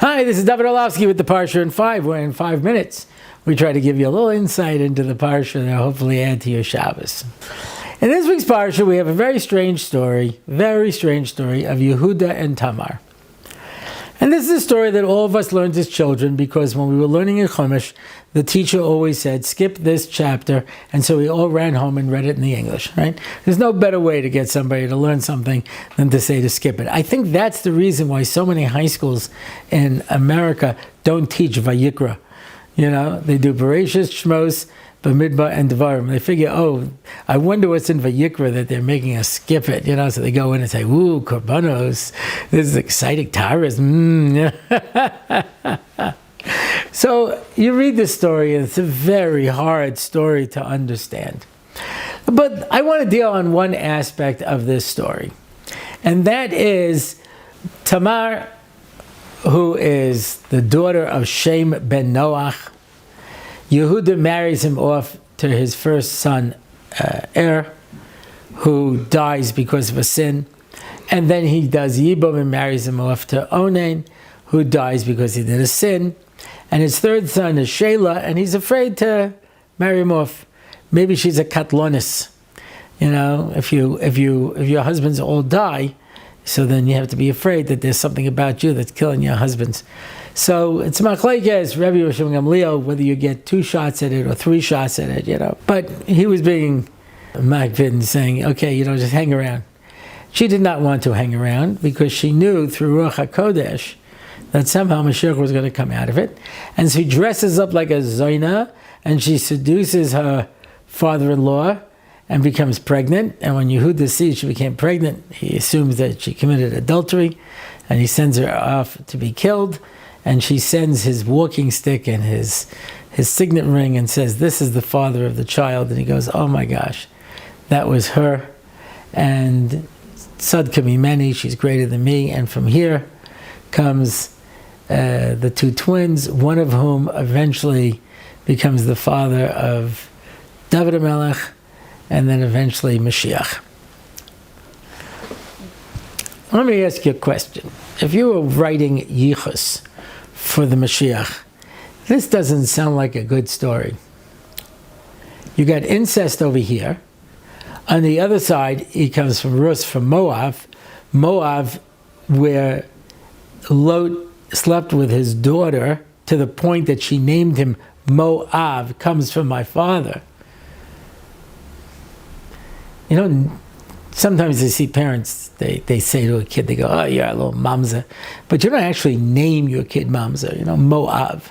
Hi, this is Rabbi Orlofsky with the Parsha in 5, where in 5 minutes we try to give you a little insight into the Parsha that will hopefully add to your Shabbos. In this week's Parsha, we have a very strange story of Yehuda and Tamar. And this is a story that all of us learned as children, because when we were learning in Chumash, the teacher always said, skip this chapter, and so we all ran home and read it in the English, right? There's no better way to get somebody to learn something than to say to skip it. I think that's the reason why so many high schools in America don't teach Vayikra. You know, they do Vayeishev, Shmos, Bamidbar, and Devarim. They figure, I wonder what's in Vayikra that they're making us skip it, you know? So they go in and say, ooh, Korbanos, this is exciting, Taras, So you read this story, and it's a very hard story to understand. But I want to deal on one aspect of this story, and that is Tamar, who is the daughter of Shem ben Noach. Yehuda marries him off to his first son, who dies because of a sin. And then he does Yibum and marries him off to Onan, who dies because he did a sin. And his third son is Shelah, and he's afraid to marry him off. Maybe she's a katlonis. You know, if your husbands all die, so then you have to be afraid that there's something about you that's killing your husbands. So it's machlekes, Rabbi Orlofsky, whether you get 2 shots at it or 3 shots at it, you know. But he was being makvid, saying, okay, just hang around. She did not want to hang around because she knew through Ruach HaKodesh that somehow Mashiach was going to come out of it. And so she dresses up like a Zoina, and she seduces her father-in-law and becomes pregnant. And when Yehuda sees she became pregnant, he assumes that she committed adultery, and he sends her off to be killed. And she sends his walking stick and his signet ring and says, this is the father of the child. And he goes, oh my gosh, that was her. And Tzadka Mimeni, she's greater than me. And from here comes the 2 twins, one of whom eventually becomes the father of Dovid HaMelech, and then eventually Mashiach. Let me ask you a question. If you were writing Yichus for the Mashiach, this doesn't sound like a good story. You got incest over here. On the other side, he comes from Rus, from Moab, where Lot slept with his daughter to the point that she named him Moab, comes from my father. You know, sometimes you see parents, they say to a kid, they go, oh, you're a little mamza. But you don't actually name your kid mamza, Moab.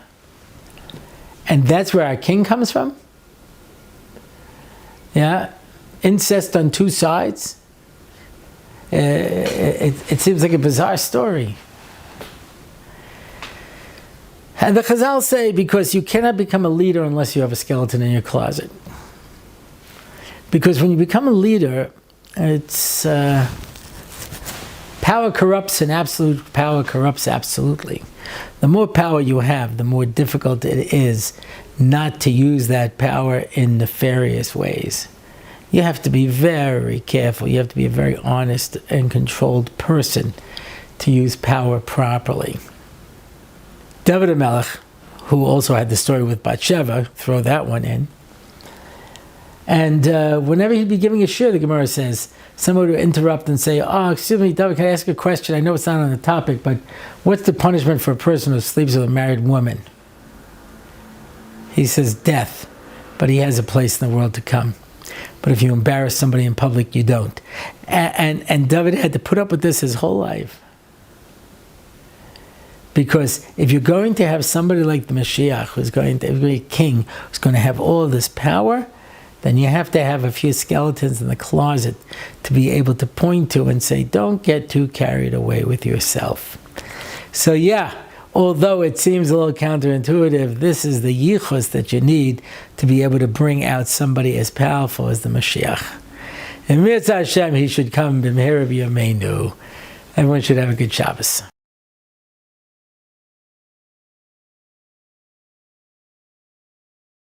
And that's where our king comes from? Yeah? Incest on 2 sides? It seems like a bizarre story. And the Chazal say, because you cannot become a leader unless you have a skeleton in your closet. Because when you become a leader, it's power corrupts, and absolute power corrupts absolutely. The more power you have, the more difficult it is not to use that power in nefarious ways. You have to be very careful. You have to be a very honest and controlled person to use power properly. Dovid HaMelech, who also had the story with Bathsheba, throw that one in. And whenever he'd be giving a shir, the Gemara says, someone would interrupt and say, excuse me, David, can I ask a question? I know it's not on the topic, but what's the punishment for a person who sleeps with a married woman? He says, death, but he has a place in the world to come. But if you embarrass somebody in public, you don't. And David had to put up with this his whole life. Because if you're going to have somebody like the Mashiach, who's going to be a king, who's going to have all of this power, then you have to have a few skeletons in the closet to be able to point to and say, don't get too carried away with yourself. So yeah, although it seems a little counterintuitive, this is the yichus that you need to be able to bring out somebody as powerful as the Mashiach. And Mitzvah Hashem, he should come b'mehera b'yameinu. Everyone should have a good Shabbos.